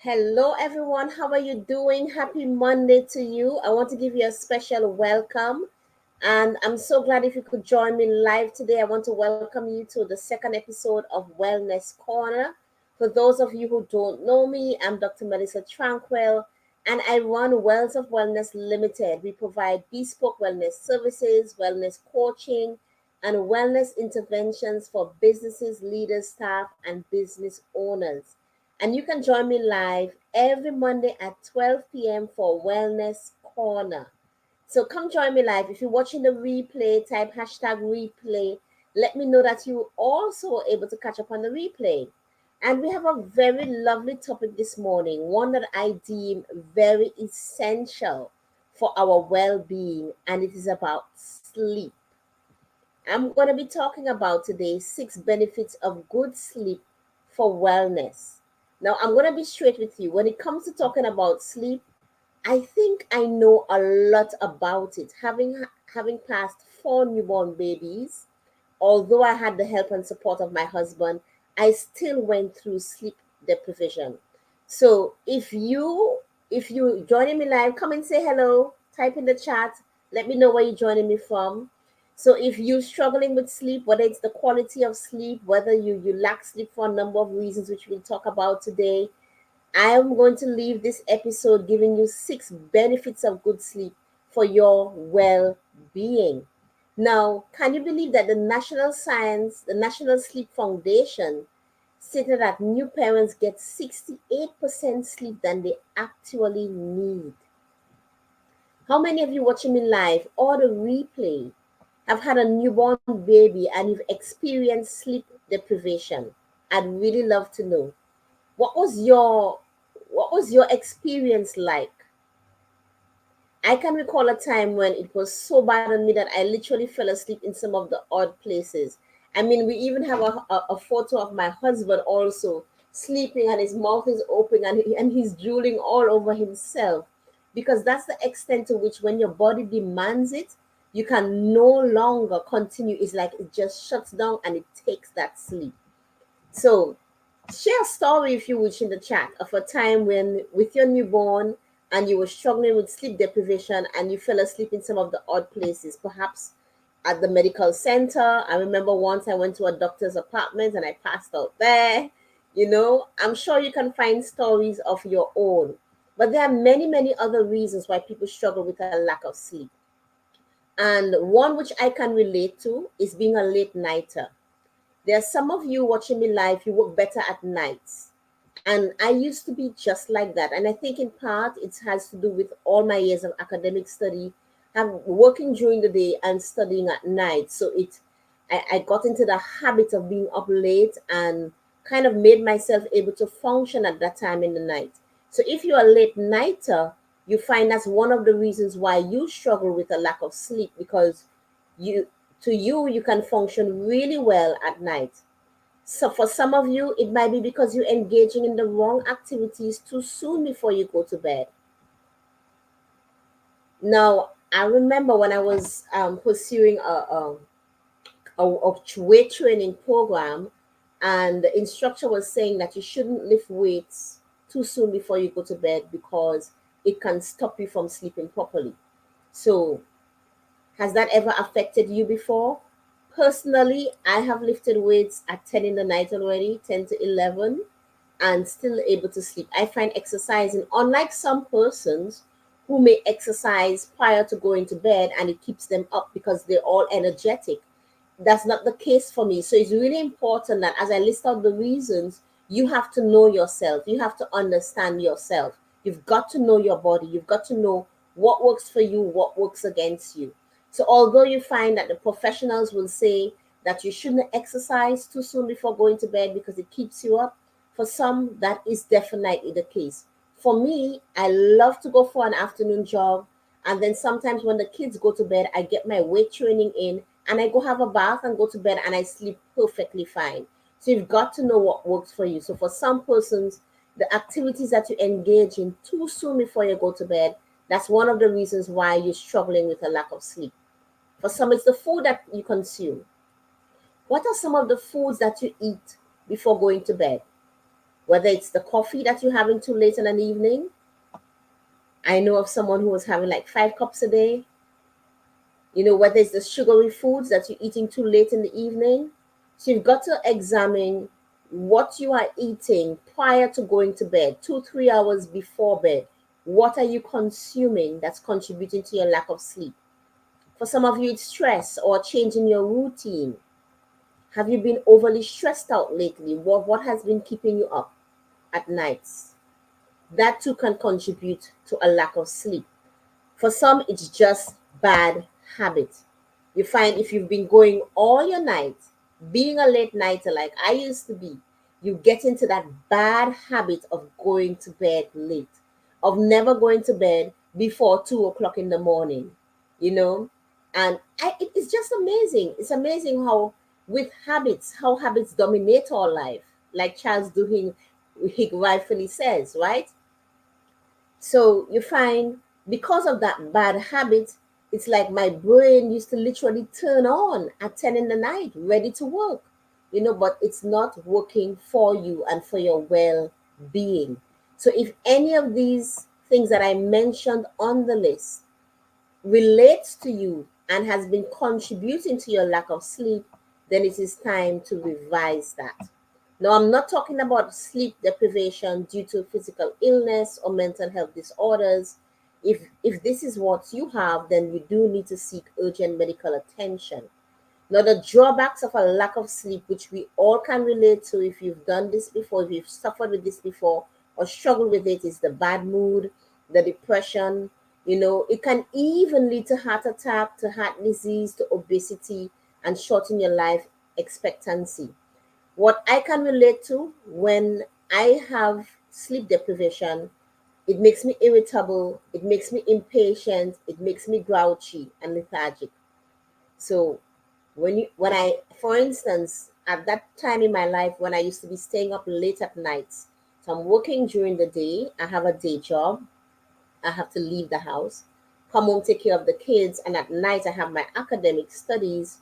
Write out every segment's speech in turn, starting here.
Hello, everyone. How are you doing? Happy Monday to you. I want to give you a special welcome. And I'm so glad if you could join me live today. I want to welcome you to the second episode of Wellness Corner. For those of you who don't know me, I'm Dr. Melissa Tranquil, and I run Wells of Wellness Limited. We provide bespoke wellness services, wellness coaching, and wellness interventions for businesses, leaders, staff, and business owners. And you can join me live every Monday at 12 p.m. for Wellness Corner. So come join me live. If you're watching the replay, type hashtag replay. Let me know that you also able to catch up on the replay. And we have a very lovely topic this morning, one that I deem very essential for our well being, and it is about sleep. I'm going to be talking about today 6 benefits of good sleep for wellness. Now, I'm going to be straight with you. When it comes to talking about sleep, I think I know a lot about it. Having passed 4 newborn babies, although I had the help and support of my husband, I still went through sleep deprivation. So if you joining me live, come and say hello. Type in the chat. Let me know where you're joining me from. So if you're struggling with sleep, whether it's the quality of sleep, whether you lack sleep for a number of reasons, which we'll talk about today, I am going to leave this episode giving you 6 benefits of good sleep for your well being. Now, can you believe that the National Sleep Foundation, stated that new parents get 68% sleep than they actually need? How many of you watching me live or the replay have had a newborn baby and you've experienced sleep deprivation? I'd really love to know. What was your what was your experience like? I can recall a time when it was so bad on me that I literally fell asleep in some of the odd places. I mean, we even have a photo of my husband also sleeping and his mouth is open and he's drooling all over himself, because that's the extent to which when your body demands it, you can no longer continue. It's like it just shuts down and it takes that sleep. So share a story, if you wish, in the chat of a time when, with your newborn, and you were struggling with sleep deprivation and you fell asleep in some of the odd places, perhaps at the medical center. I remember once I went to a doctor's apartment and I passed out there. I'm sure you can find stories of your own. But there are many, many other reasons why people struggle with a lack of sleep. And one which I can relate to is being a late nighter. There are some of you watching me live, you work better at nights. And I used to be just like that. And I think in part it has to do with all my years of academic study, have working during the day and studying at night. So I got into the habit of being up late and kind of made myself able to function at that time in the night. So if you're a late nighter, you find that's one of the reasons why you struggle with a lack of sleep, because you you can function really well at night. So for some of you, it might be because you're engaging in the wrong activities too soon before you go to bed. Now, I remember when I was pursuing a weight training program, and the instructor was saying that you shouldn't lift weights too soon before you go to bed because it can stop you from sleeping properly. So has that ever affected you before? Personally, I have lifted weights at 10 in the night already, 10 to 11, and still able to sleep. I find exercising, unlike some persons who may exercise prior to going to bed and it keeps them up because they're all energetic, that's not the case for me. So it's really important that as I list out the reasons, you have to know yourself. You have to understand yourself. You've got to know your body. You've got to know what works for you, what works against you. So although you find that the professionals will say that you shouldn't exercise too soon before going to bed because it keeps you up, for some that is definitely the case. For me, I love to go for an afternoon jog, and then sometimes when the kids go to bed, I get my weight training in and I go have a bath and go to bed and I sleep perfectly fine. So you've got to know what works for you. So for some persons, the activities that you engage in too soon before you go to bed, that's one of the reasons why you're struggling with a lack of sleep. For some, it's the food that you consume. What are some of the foods that you eat before going to bed? whether it's the coffee that you're having too late in an evening. I know of someone who was having like 5 cups a day. Whether it's the sugary foods that you're eating too late in the evening. So you've got to examine what you are eating prior to going to bed, 2, 3 hours before bed. What are you consuming that's contributing to your lack of sleep? For some of you, it's stress or change in your routine. Have you been overly stressed out lately? What has been keeping you up at nights? That too can contribute to a lack of sleep. For some, it's just bad habit. You find if you've been going all your night, being a late nighter like I used to be, you get into that bad habit of going to bed late, of never going to bed before 2 o'clock in the morning, you know? And it's just amazing. It's amazing how, with habits, how habits dominate our life, like Charles Duhigg rightfully says, right? So you find because of that bad habit, it's like my brain used to literally turn on at 10 in the night, ready to work, but it's not working for you and for your well being. So if any of these things that I mentioned on the list relates to you and has been contributing to your lack of sleep, then it is time to revise that. Now, I'm not talking about sleep deprivation due to physical illness or mental health disorders. If this is what you have, then you do need to seek urgent medical attention. Now, the drawbacks of a lack of sleep, which we all can relate to if you've done this before, if you've suffered with this before, or struggled with it, is the bad mood, the depression. It can even lead to heart attack, to heart disease, to obesity, and shorten your life expectancy. What I can relate to when I have sleep deprivation, it makes me irritable, it makes me impatient, it makes me grouchy and lethargic. So when I, for instance, at that time in my life when I used to be staying up late at nights, so I'm working during the day, I have a day job, I have to leave the house, come home, take care of the kids, and at night I have my academic studies.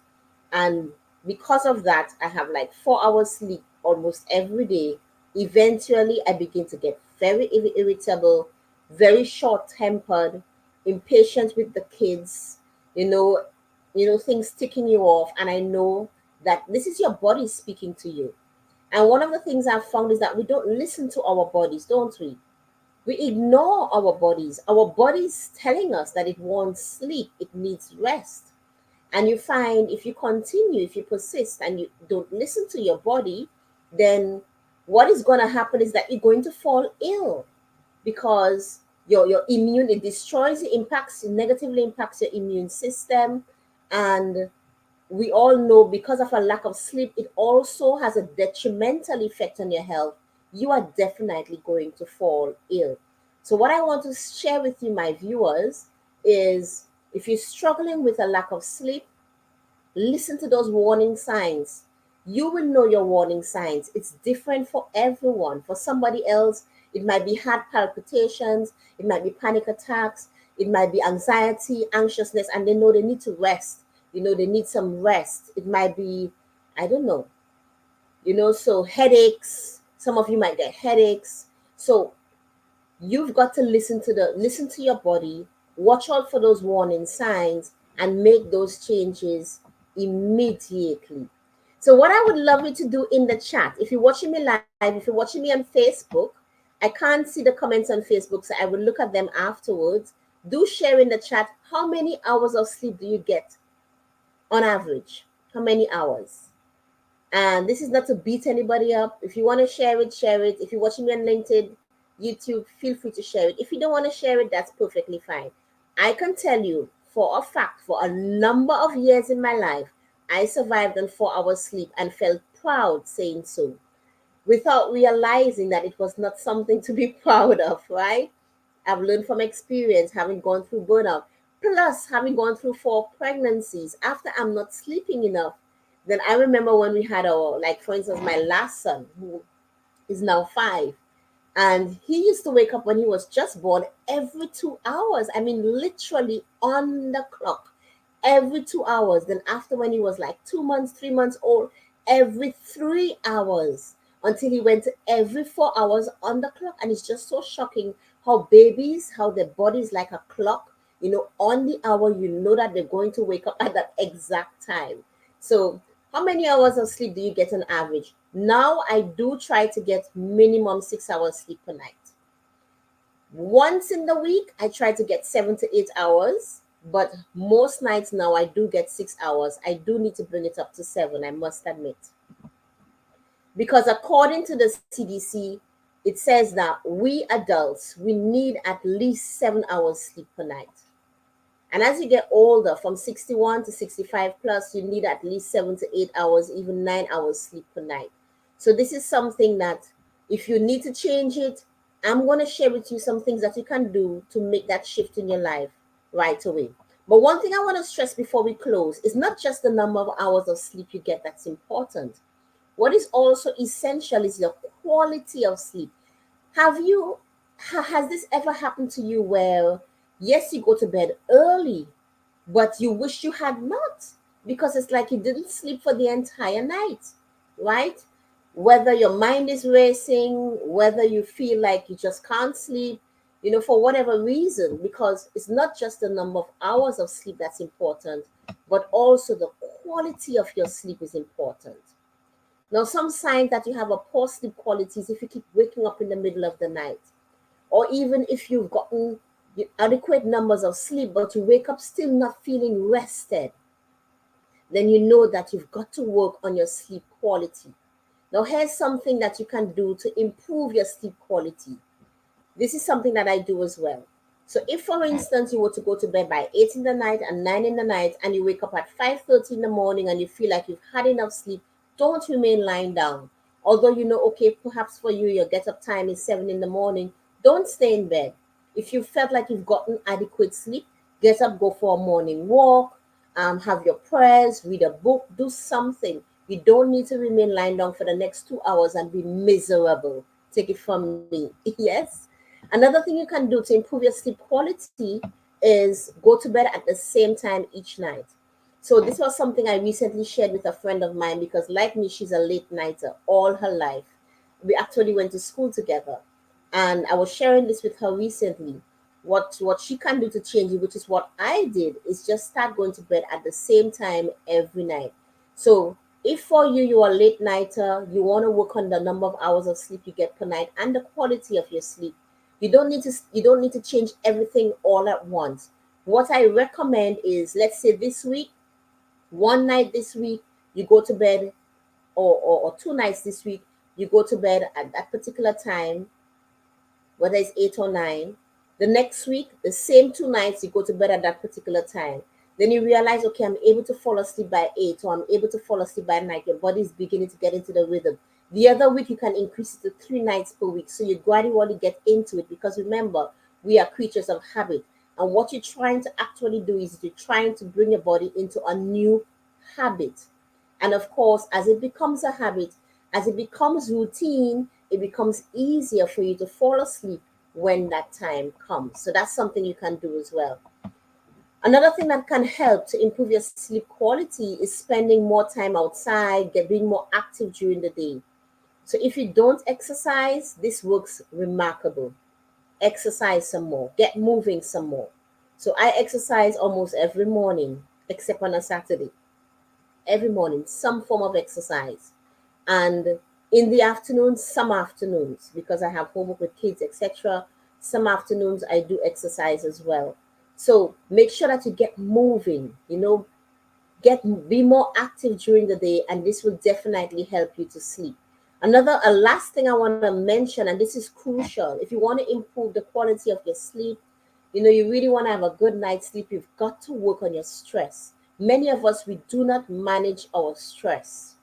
And because of that, I have like 4 hours sleep almost every day. Eventually, I begin to get very irritable, very short tempered, impatient with the kids, you know, things ticking you off. And I know that this is your body speaking to you. And one of the things I've found is that we don't listen to our bodies, don't we? We ignore our bodies. Our bodies telling us that it wants sleep, it needs rest. And you find if you continue, if you persist and you don't listen to your body, then what is going to happen is that you're going to fall ill because your immune, it destroys, it impacts, it negatively impacts your immune system. And we all know because of a lack of sleep, it also has a detrimental effect on your health. You are definitely going to fall ill. So, what I want to share with you, my viewers, is if you're struggling with a lack of sleep, listen to those warning signs. You will know your warning signs. It's different for everyone. For somebody else, it might be heart palpitations, it might be panic attacks, it might be anxiety, anxiousness, and they know they need to rest. They need some rest. It might be, I don't know, so headaches. Some of you might get headaches. So you've got to listen to your body, watch out for those warning signs, and make those changes immediately. So what I would love you to do in the chat, if you're watching me live, if you're watching me on Facebook, I can't see the comments on Facebook, so I will look at them afterwards. Do share in the chat, how many hours of sleep do you get on average? How many hours? And this is not to beat anybody up. If you want to share it, share it. If you're watching me on LinkedIn, YouTube, feel free to share it. If you don't want to share it, that's perfectly fine. I can tell you for a fact, for a number of years in my life, I survived on 4 hours sleep and felt proud saying so, without realizing that it was not something to be proud of, right? I've learned from experience, having gone through burnout, plus having gone through 4 pregnancies. After I'm not sleeping enough, then I remember when we had our, like for instance, my last son, who is now 5, and he used to wake up when he was just born every 2 hours. I mean, literally on the clock, every 2 hours. Then after when he was like 2 months, 3 months old, every 3 hours until he went to every 4 hours on the clock. And it's just so shocking how babies, how their body is like a clock, on the hour, that they're going to wake up at that exact time. So how many hours of sleep do you get on average? Now I do try to get minimum 6 hours sleep per night. Once in the week, I try to get 7 to 8 hours, but most nights now I do get 6 hours. I do need to bring it up to 7, I must admit. Because according to the CDC, it says that we adults, we need at least 7 hours sleep per night. And as you get older, from 61 to 65 plus, you need at least 7 to 8 hours, even 9 hours sleep per night. So this is something that if you need to change it, I'm going to share with you some things that you can do to make that shift in your life right away. But one thing I want to stress before we close is not just the number of hours of sleep you get that's important. What is also essential is your quality of sleep. Has this ever happened to you where, yes, you go to bed early, but you wish you had not, because it's like you didn't sleep for the entire night, right? Whether your mind is racing, whether you feel like you just can't sleep, for whatever reason, because it's not just the number of hours of sleep that's important, but also the quality of your sleep is important. Now, some signs that you have a poor sleep quality is if you keep waking up in the middle of the night, or even if you've gotten adequate numbers of sleep, but you wake up still not feeling rested, then you know that you've got to work on your sleep quality. Now, here's something that you can do to improve your sleep quality. This is something that I do as well. So if, for instance, you were to go to bed by 8 in the night and 9 in the night, and you wake up at 5:30 in the morning and you feel like you've had enough sleep, don't remain lying down. Although okay, perhaps for you, your get up time is 7 in the morning, don't stay in bed. If you felt like you've gotten adequate sleep, get up, go for a morning walk, have your prayers, read a book, do something. You don't need to remain lying down for the next 2 hours and be miserable. Take it from me. Yes. Another thing you can do to improve your sleep quality is go to bed at the same time each night. So this was something I recently shared with a friend of mine because, like me, she's a late nighter all her life. We actually went to school together, and I was sharing this with her recently. What she can do to change it, which is what I did, is just start going to bed at the same time every night. So if for you, you are a late nighter, you want to work on the number of hours of sleep you get per night and the quality of your sleep, you don't need to change everything all at once. What I recommend is, let's say this week, one night this week, you go to bed, or 2 nights this week, you go to bed at that particular time, whether it's 8 or 9. The next week, the same 2 nights, you go to bed at that particular time. Then you realize, okay, I'm able to fall asleep by 8, or I'm able to fall asleep by 9. Your body is beginning to get into the rhythm. The other week, you can increase it to 3 nights per week. So you gradually get into it, because remember, we are creatures of habit. And what you're trying to actually do is you're trying to bring your body into a new habit. And of course, as it becomes a habit, as it becomes routine, it becomes easier for you to fall asleep when that time comes. So that's something you can do as well. Another thing that can help to improve your sleep quality is spending more time outside, being more active during the day. So if you don't exercise, this works remarkable. Exercise some more, get moving some more. So I exercise almost every morning, except on a Saturday. Every morning, some form of exercise. And in the afternoons, some afternoons, because I have homework with kids, etc., some afternoons I do exercise as well. So make sure that you get moving, be more active during the day, and this will definitely help you to sleep. A last thing I want to mention, and this is crucial, if you want to improve the quality of your sleep, you really want to have a good night's sleep, you've got to work on your stress. Many of us, we do not manage our stress,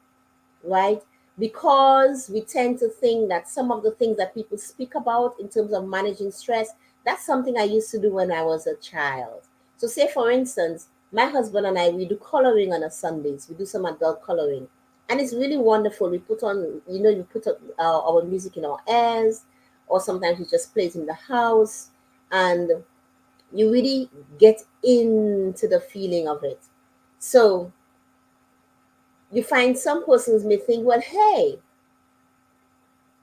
right? Because we tend to think that some of the things that people speak about in terms of managing stress, that's something I used to do when I was a child. So, say for instance, my husband and I, we do coloring on a Sundays. We do some adult coloring, and it's really wonderful. We put on, you put on our music in our ears, or sometimes we just play it in the house, and you really get into the feeling of it. So you find some persons may think, well, hey,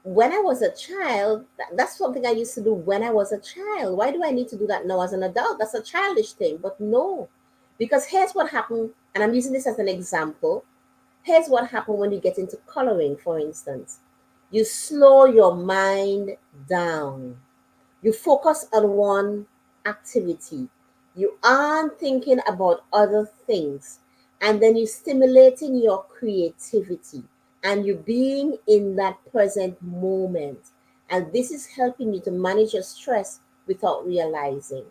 when I was a child, that's something I used to do when I was a child. Why do I need to do that now as an adult? That's a childish thing. But no, because here's what happened, and I'm using this as an example. Here's what happened when you get into coloring, for instance. You slow your mind down. You focus on one activity. You aren't thinking about other things. And then you're stimulating your creativity and you being in that present moment. And this is helping you to manage your stress without realizing.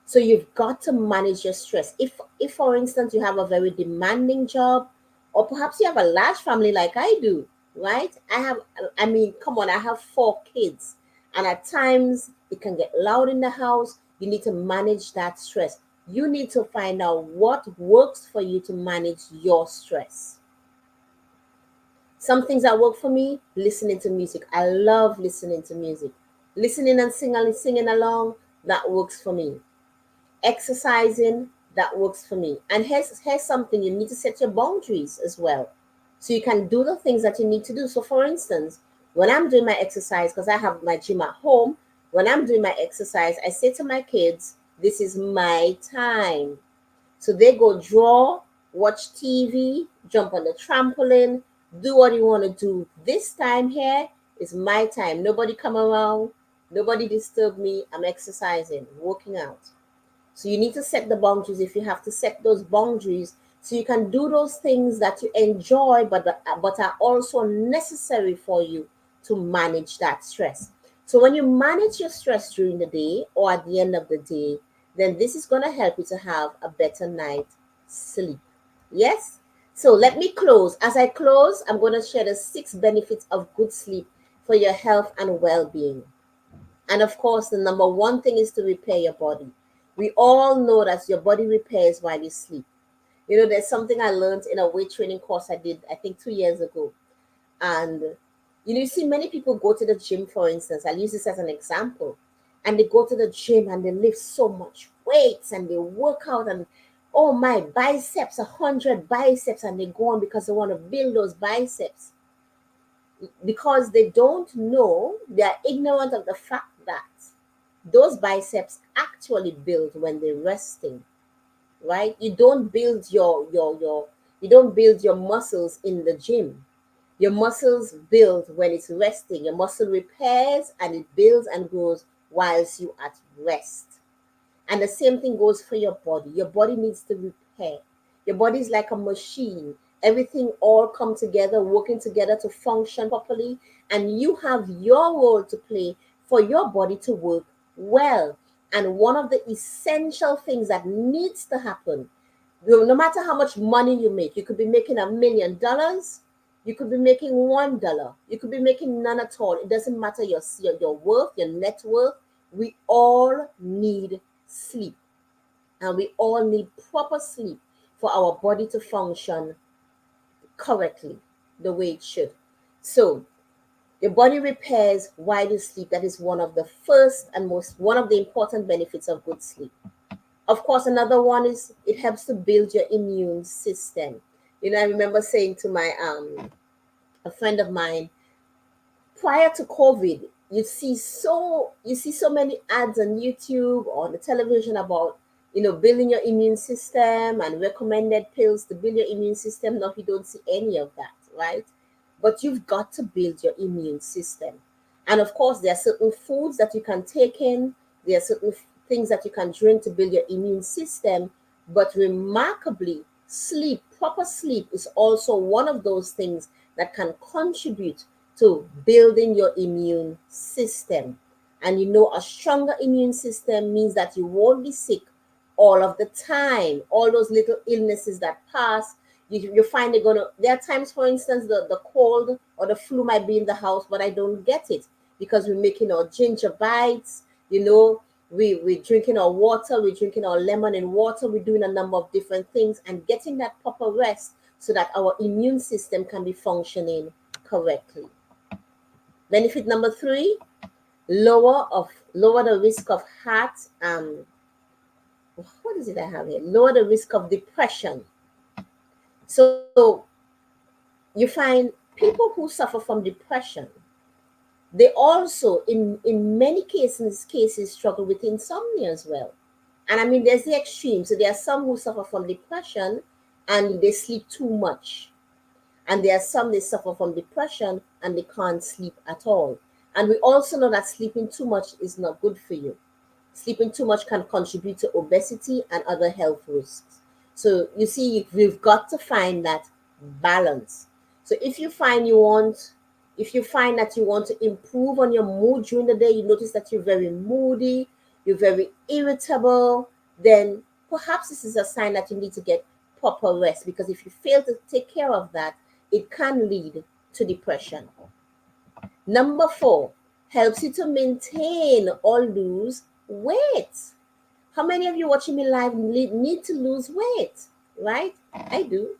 So you've got to manage your stress. If for instance you have a very demanding job, or perhaps you have a large family like I do, right? I mean, come on, I have 4 kids, and at times it can get loud in the house. You need to manage that stress. You need to find out what works for you to manage your stress. Some things that work for me, listening to music. I love listening to music. Listening and singing along, that works for me. Exercising, that works for me. And here's something: you need to set your boundaries as well, so you can do the things that you need to do. So for instance, when I'm doing my exercise, because I have my gym at home, when I'm doing my exercise, I say to my kids, this is my time. So they go draw, watch TV, jump on the trampoline, do what you want to do. This time here is my time. Nobody come around, nobody disturb me. I'm exercising, working out. So you need to set the boundaries. If you have to set those boundaries, so you can do those things that you enjoy, but are also necessary for you to manage that stress. So when you manage your stress during the day or at the end of the day, then this is going to help you to have a better night sleep. Yes. So let me close. As I close, I'm going to share the 6 benefits of good sleep for your health and well-being. And of course, the number one thing is to repair your body. We all know that your body repairs while you sleep. You know, there's something I learned in a weight training course I did, I think, 2 years ago. And, you see many people go to the gym, for instance. I'll use this as an example. And they go to the gym and they lift so much weights and they work out and, oh my, biceps, 100 biceps, and they go on because they want to build those biceps. Because they don't know, they are ignorant of the fact that those biceps actually build when they're resting, right? You don't build your muscles in the gym. Your muscles build when it's resting. Your muscle repairs and it builds and grows whilst you at rest. And the same thing goes for your body. Your body needs to repair. Your body is like a machine. Everything all come together, working together to function properly. And you have your role to play for your body to work well. And one of the essential things that needs to happen, no matter how much money you make, you could be making $1 million, you could be making $1, you could be making none at all. It doesn't matter your worth, your net worth. We all need sleep, and we all need proper sleep for our body to function correctly the way it should. So your body repairs while you sleep. That is one of the first and one of the important benefits of good sleep. Of course, another one is it helps to build your immune system. I remember saying to my a friend of mine, prior to COVID, you see so many ads on YouTube or on the television about building your immune system and recommended pills to build your immune system. Now you don't see any of that, right? But you've got to build your immune system. And of course, there are certain foods that you can take in, there are certain things that you can drink to build your immune system. But remarkably, proper sleep is also one of those things that can contribute to building your immune system. And a stronger immune system means that you won't be sick all of the time. All those little illnesses that pass, you find there are times, for instance, the cold or the flu might be in the house, but I don't get it because we're making our ginger bites, we're drinking our water, we're drinking our lemon and water, we're doing a number of different things and getting that proper rest so that our immune system can be functioning correctly. Benefit number 3, lower the risk of heart. What is it I have here? Lower the risk of depression. So you find people who suffer from depression, They also, in many cases, struggle with insomnia as well. And I mean, there's the extreme. So there are some who suffer from depression and they sleep too much. And there are some they suffer from depression and they can't sleep at all. And we also know that sleeping too much is not good for you. Sleeping too much can contribute to obesity and other health risks. So you see, we've got to find that balance. So if you find that you want to improve on your mood during the day, you notice that you're very moody, you're very irritable, then perhaps this is a sign that you need to get proper rest, because if you fail to take care of that, it can lead to depression. Number 4, helps you to maintain or lose weight. How many of you watching me live need to lose weight? Right? I do.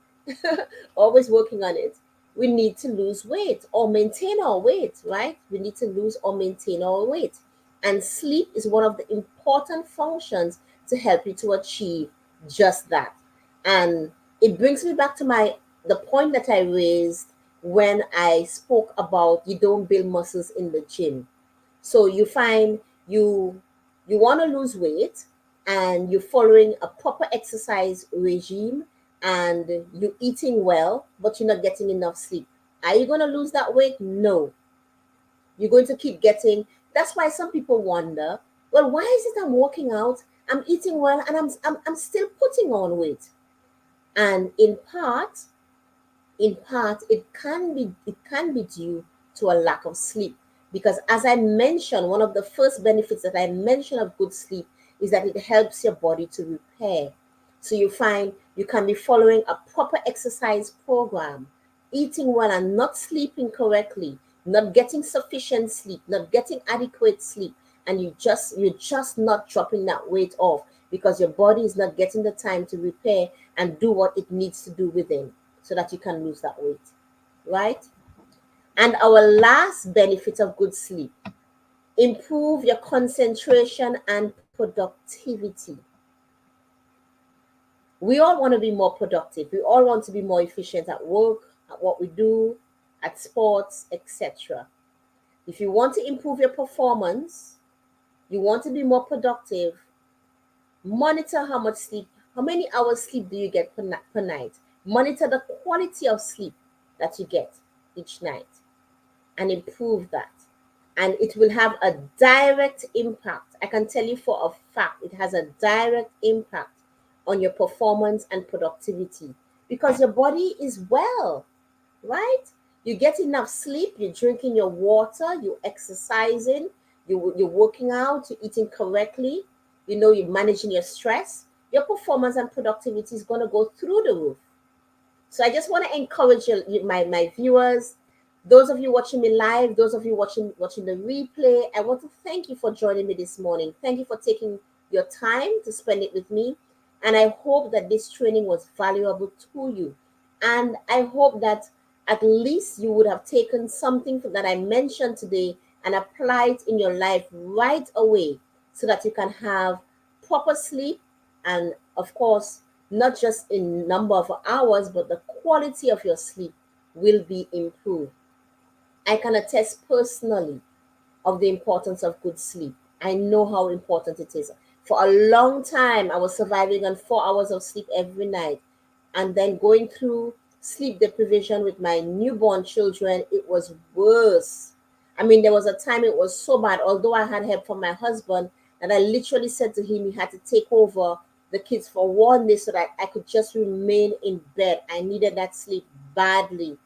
Always working on it. We need to lose weight or maintain our weight, right? We need to lose or maintain our weight. And sleep is one of the important functions to help you to achieve just that. And it brings me back to the point that I raised when I spoke about you don't build muscles in the gym. So you find you want to lose weight and you're following a proper exercise regime and you're eating well, but you're not getting enough sleep. Are you going to lose that weight? No. You're going to keep getting. That's why some people wonder, well, why is it I'm working out, I'm eating well, and I'm still putting on weight? And in part it can be due to a lack of sleep, because as I mentioned, one of the first benefits that I mentioned of good sleep is that it helps your body to repair. So you find you can be following a proper exercise program, eating well and not sleeping correctly, not getting sufficient sleep, not getting adequate sleep, and you're just not dropping that weight off because your body is not getting the time to repair and do what it needs to do within, so that you can lose that weight, right? And our last benefit of good sleep: improve your concentration and productivity. We all want to be more productive. We all want to be more efficient at work, at what we do, at sports, etc. If you want to improve your performance, you want to be more productive, monitor how many hours sleep do you get per night. Monitor the quality of sleep that you get each night and improve that. And it will have a direct impact. I can tell you for a fact, it has a direct impact on your performance and productivity because your body is well, right? You get enough sleep, you're drinking your water, you're exercising, you're working out, you're eating correctly, you're managing your stress. Your performance and productivity is going to go through the roof. So I just want to encourage my viewers, those of you watching me live, those of you watching the replay. I want to thank you for joining me this morning. Thank you for taking your time to spend it with me. And I hope that this training was valuable to you. And I hope that at least you would have taken something that I mentioned today and applied in your life right away so that you can have proper sleep and, of course, not just in number of hours, but the quality of your sleep will be improved. I can attest personally of the importance of good sleep. I know how important it is. For a long time, I was surviving on 4 hours of sleep every night and then going through sleep deprivation with my newborn children. It was worse. I mean, there was a time it was so bad, although I had help from my husband, that I literally said to him he had to take over the kids for one day so that I could just remain in bed. I needed that sleep badly.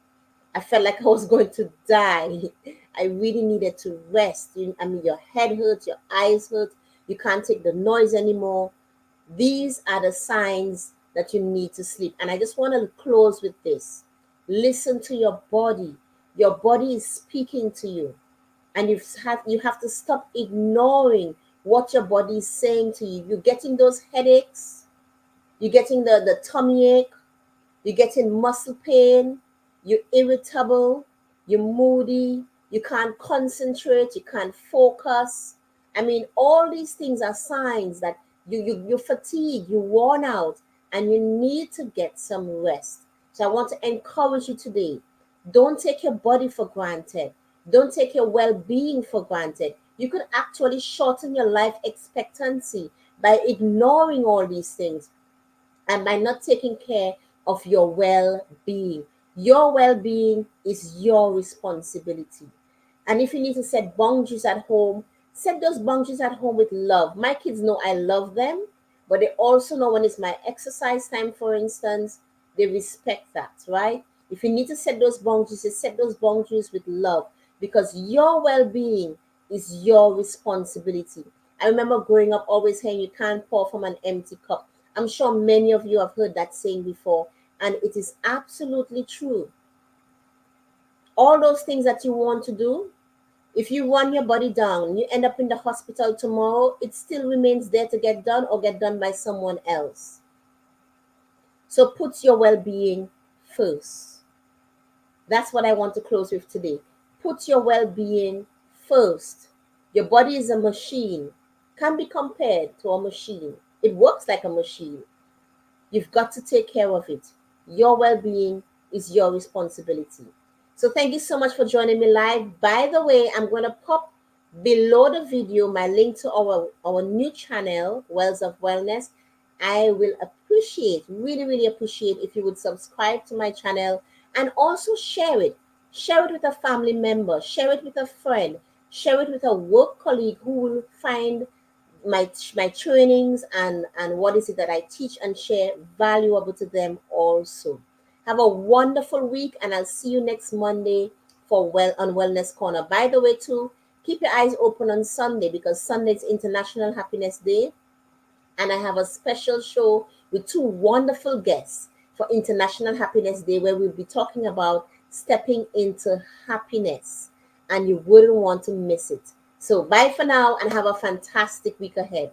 I felt like I was going to die. I really needed to rest. I mean, your head hurts, your eyes hurt, you can't take the noise anymore. These are the signs that you need to sleep. And I just want to close with this: listen to your body. Your body is speaking to you. And you have to stop ignoring what your body is saying to you. You're getting those headaches, you're getting the tummy ache, you're getting muscle pain, you're irritable, you're moody, you can't concentrate, you can't focus. I mean, all these things are signs that you're fatigued, you're worn out, and you need to get some rest. So I want to encourage you today. Don't take your body for granted. Don't take your well-being for granted. You could actually shorten your life expectancy by ignoring all these things and by not taking care of your well-being. Your well-being is your responsibility. And if you need to set boundaries at home, set those boundaries at home with love. My kids know I love them, but they also know when it's my exercise time, for instance, they respect that, right? If you need to set those boundaries, you set those boundaries with love because your well being is your responsibility. I remember growing up always hearing you can't pour from an empty cup. I'm sure many of you have heard that saying before, and it is absolutely true. All those things that you want to do, if you run your body down, you end up in the hospital tomorrow, it still remains there to get done or get done by someone else. So put your well being first. That's what I want to close with today. Put your well being first. Your body is a machine, can be compared to a machine. It works like a machine. You've got to take care of it. Your well being is your responsibility. So, thank you so much for joining me live. By the way, I'm going to pop below the video my link to our new channel, Wells of Wellness. I will appreciate, really, really appreciate if you would subscribe to my channel and also share it. Share it with a family member, share it with a friend, share it with a work colleague who will find my trainings and what is it that I teach and share valuable to them also. Have a wonderful week and I'll see you next Monday for Wellness Corner. By the way, too, keep your eyes open on Sunday because Sunday is International Happiness Day and I have a special show with two wonderful guests for International Happiness Day where we'll be talking about stepping into happiness and you wouldn't want to miss it. So bye for now and have a fantastic week ahead.